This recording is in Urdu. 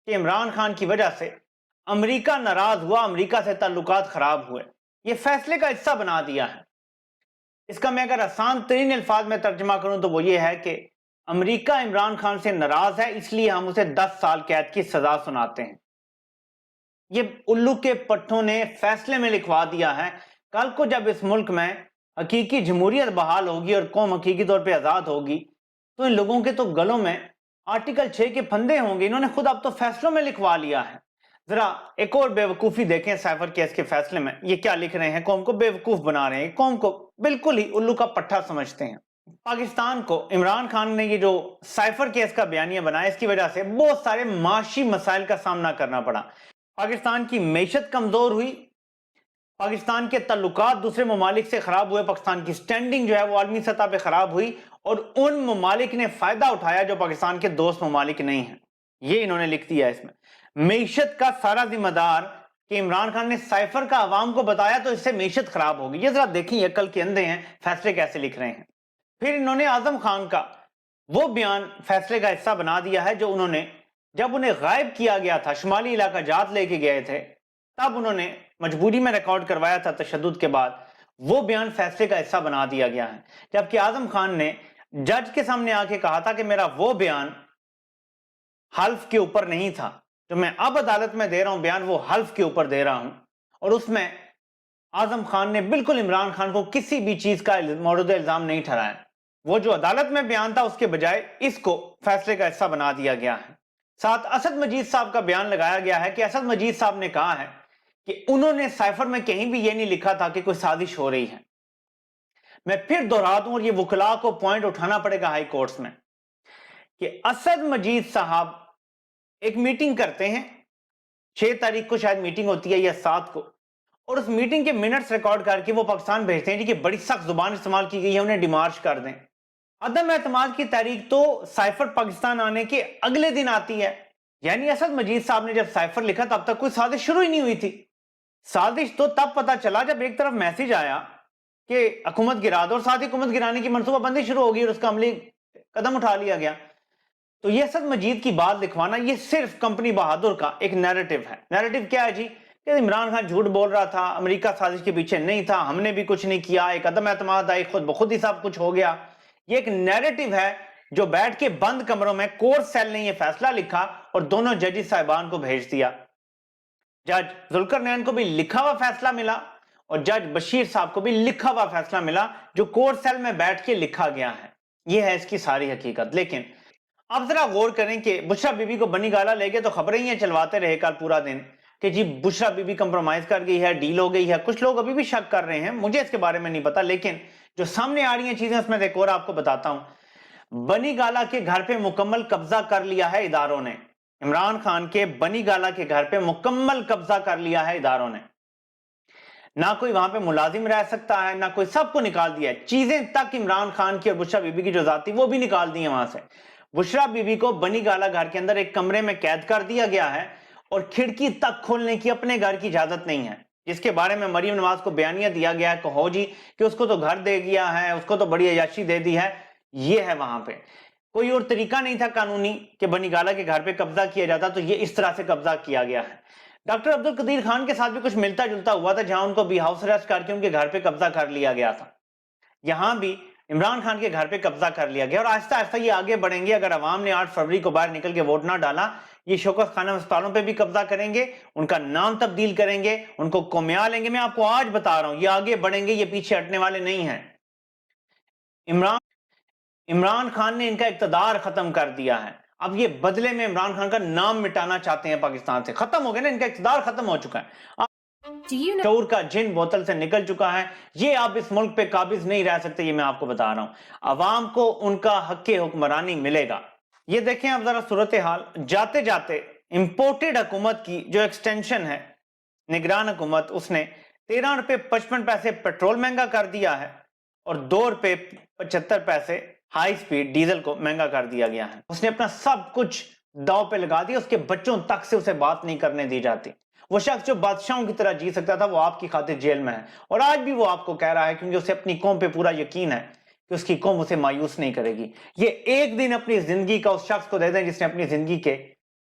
کہ عمران خان کی وجہ سے امریکہ ناراض ہوا، امریکہ سے تعلقات خراب ہوئے، یہ فیصلے کا حصہ بنا دیا ہے۔ اس کا میں اگر آسان ترین الفاظ میں ترجمہ کروں تو وہ یہ ہے کہ امریکہ عمران خان سے ناراض ہے، اس لیے ہم اسے 10 سال قید کی سزا سناتے ہیں۔ یہ الو کے پٹھوں نے فیصلے میں لکھوا دیا ہے، کل کو جب اس ملک میں حقیقی جمہوریت بحال ہوگی اور قوم حقیقی طور پہ آزاد ہوگی تو ان لوگوں کے تو گلوں میں آرٹیکل 6 کے پھندے ہوں گے۔ انہوں نے خود اب تو فیصلوں میں لکھوا لیا ہے۔ ذرا ایک اور بے وقوفی دیکھیں سائفر کیس کے فیصلے میں، یہ کیا لکھ رہے ہیں، قوم کو بے وقوف بنا رہے ہیں، قوم کو بالکل ہی الو کا پٹھا سمجھتے ہیں۔ پاکستان کو عمران خان نے یہ جو سائفر کیس کا بیانیہ بنایا، اس کی وجہ سے بہت سارے معاشی مسائل کا سامنا کرنا پڑا۔ پاکستان کی معیشت کمزور ہوئی، پاکستان کے تعلقات دوسرے ممالک سے خراب ہوئے، پاکستان کی سٹینڈنگ جو ہے وہ عالمی سطح پہ خراب ہوئی، اور ان ممالک نے فائدہ اٹھایا جو پاکستان کے دوست ممالک نہیں ہیں۔ یہ انہوں نے لکھ دیا اس میں۔ معیشت کا سارا ذمہ دار کہ عمران خان نے سائفر کا عوام کو بتایا تو اس سے معیشت خراب ہوگی۔ یہ ذرا دیکھیں، عقل کے اندھے ہیں، فیصلے کیسے لکھ رہے ہیں۔ پھر انہوں نے اعظم خان کا وہ بیان فیصلے کا حصہ بنا دیا ہے جو انہوں نے جب انہیں غائب کیا گیا تھا، شمالی علاقہ جات لے کے گئے تھے، تب انہوں نے مجبوری میں ریکارڈ کروایا تھا تشدد کے بعد، وہ بیان فیصلے کا حصہ بنا دیا گیا ہے۔ جبکہ اعظم خان نے جج کے سامنے آ کے کہا تھا کہ میرا وہ بیان حلف کے اوپر نہیں تھا، جو میں اب عدالت میں دے رہا ہوں بیان وہ حلف کے اوپر دے رہا ہوں، اور اس میں اعظم خان نے بالکل عمران خان کو کسی بھی چیز کا مورد الزام نہیں ٹھہرایا۔ وہ جو عدالت میں بیان تھا اس کے بجائے اس کو فیصلے کا حصہ بنا دیا گیا ہے۔ ساتھ اسد مجید صاحب کا بیان لگایا گیا ہے کہ اسد مجید صاحب نے کہا ہے کہ انہوں نے سائفر میں کہیں بھی یہ نہیں لکھا تھا کہ کوئی سازش ہو رہی ہے۔ میں پھر دہرا دوں، اور یہ وکلاء کو پوائنٹ اٹھانا پڑے گا ہائی کورٹس میں، کہ اسد مجید صاحب ایک میٹنگ کرتے ہیں، 6 تاریخ کو شاید میٹنگ ہوتی ہے یا 7 کو، اور اس میٹنگ کے منٹس ریکارڈ کر کے وہ پاکستان بھیجتے ہیں جی کہ بڑی سخت زبان استعمال کی گئی ہے، انہیں ڈیمارش کر دیں۔ عدم اعتماد کی تاریخ تو سائفر پاکستان آنے کے اگلے دن آتی ہے، یعنی اسد مجید صاحب نے جب سائفر لکھا تب تک کوئی سازش شروع ہی نہیں ہوئی تھی۔ سازش تو تب پتہ چلا جب ایک طرف میسج آیا کہ حکومت گرا دو، اور ساتھ ہی حکومت گرانے کی منصوبہ بندی شروع ہوگی اور اس کا عملی قدم اٹھا لیا گیا۔ تو یہ اسد مجید کی بات لکھوانا یہ صرف کمپنی بہادر کا ایک نیریٹو ہے۔ نیریٹو کیا ہے جی؟ کہ عمران خان جھوٹ بول رہا تھا، امریکہ سازش کے پیچھے نہیں تھا، ہم نے بھی کچھ نہیں کیا، ایک عدم اعتماد آئی، خود بخود ہی سب کچھ ہو گیا۔ یہ ایک نیریٹو ہے جو بیٹھ کے بند کمروں میں کورٹ سیل نے یہ فیصلہ لکھا اور دونوں ججز صاحبان کو بھیج دیا۔ جج ذوالقرنین کو بھی لکھا ہوا فیصلہ ملا اور جج بشیر صاحب کو بھی لکھا ہوا فیصلہ ملا جو کورٹ سیل میں بیٹھ کے لکھا گیا ہے۔ یہ ہے اس کی ساری حقیقت۔ لیکن اب ذرا غور کریں کہ بشرا بی بی کو بنی گالا لے کے تو خبریں ہی چلواتے رہے کل پورا دن کہ جی بشرا بی بی کمپرومائز کر گئی ہے، ڈیل ہو گئی ہے۔ کچھ لوگ ابھی بھی شک کر رہے ہیں، مجھے اس کے بارے میں نہیں پتا، لیکن جو سامنے آ رہی ہیں چیزیں اس میں ایک اور آپ کو بتاتا ہوں۔ بنی گالا کے گھر پہ مکمل قبضہ کر لیا ہے اداروں نے، عمران خان کے بنی گالا کے گھر پہ مکمل قبضہ کر لیا ہے اداروں نے۔ نہ کوئی وہاں پہ ملازم رہ سکتا ہے، نہ کوئی، سب کو نکال دیا ہے، چیزیں تک عمران خان کی اور بشرا بی بی کی جو ذاتی وہ بھی نکال دی ہیں وہاں سے۔ بشرا بی بی کو بنی گالا گھر کے اندر ایک کمرے میں قید کر دیا گیا ہے اور کھڑکی تک کھولنے کی اپنے گھر کی اجازت نہیں ہے، جس کے بارے میں مریم نواز کو بیانیہ دیا گیا ہے کہ ہو جی کہ اس کو تو گھر دے گیا ہے، اس کو تو بڑی عیاشی دے دی ہے۔ یہ ہے وہاں پہ کوئی اور طریقہ نہیں تھا قانونی کہ بنی گالا کے گھر پہ قبضہ کیا جاتا، تو یہ اس طرح سے قبضہ کیا گیا ہے۔ ڈاکٹر عبدالقدیر خان کے ساتھ بھی کچھ ملتا جلتا ہوا تھا، جہاں ان کو بھی ہاؤس اریسٹ کر کے ان کے گھر پہ قبضہ کر لیا گیا تھا۔ یہاں بھی عمران خان کے گھر پہ قبضہ کر لیا گیا، اور آہستہ آہستہ یہ آگے بڑھیں گے۔ اگر عوام نے 8 فروری کو باہر نکل کے ووٹ نہ ڈالا، یہ شوکت خانہ ہسپتالوں پہ بھی قبضہ کریں گے، ان کا نام تبدیل کریں گے، ان کو قومیہ لیں گے۔ میں آپ کو آج بتا رہا ہوں یہ آگے بڑھیں گے، یہ پیچھے ہٹنے والے نہیں ہیں۔ عمران خان نے ان کا اقتدار ختم کر دیا ہے، اب یہ بدلے میں عمران خان کا نام مٹانا چاہتے ہیں پاکستان سے۔ ختم ہو گیا نا، ان کا اقتدار ختم ہو چکا ہے، شعور کا جن بوتل سے نکل چکا ہے، یہ آپ اس ملک پہ قابض نہیں رہ سکتے، یہ میں آپ کو بتا رہا ہوں۔ عوام کو ان کا حق حکمرانی ملے گا۔ یہ دیکھیں اب ذرا صورتحال، جاتے جاتے امپورٹڈ حکومت کی جو ایکسٹینشن ہے، نگران حکومت، اس نے 13 روپے 55 پیسے پیٹرول مہنگا کر دیا ہے اور 2 روپے 75 پیسے ہائی سپیڈ ڈیزل کو مہنگا کر دیا گیا ہے۔ اس نے اپنا سب کچھ داؤ پہ لگا دیا، اس کے بچوں تک سے اسے بات نہیں کرنے دی جاتی۔ وہ شخص جو بادشاہوں کی طرح جی سکتا تھا وہ آپ کی خاطر جیل میں ہے، اور آج بھی وہ آپ کو کہہ رہا ہے کیونکہ اسے اپنی قوم پہ پورا یقین ہے کہ اس کی قوم اسے مایوس نہیں کرے گی۔ یہ ایک دن اپنی زندگی کا اس شخص کو دے دیں جس نے اپنی زندگی کے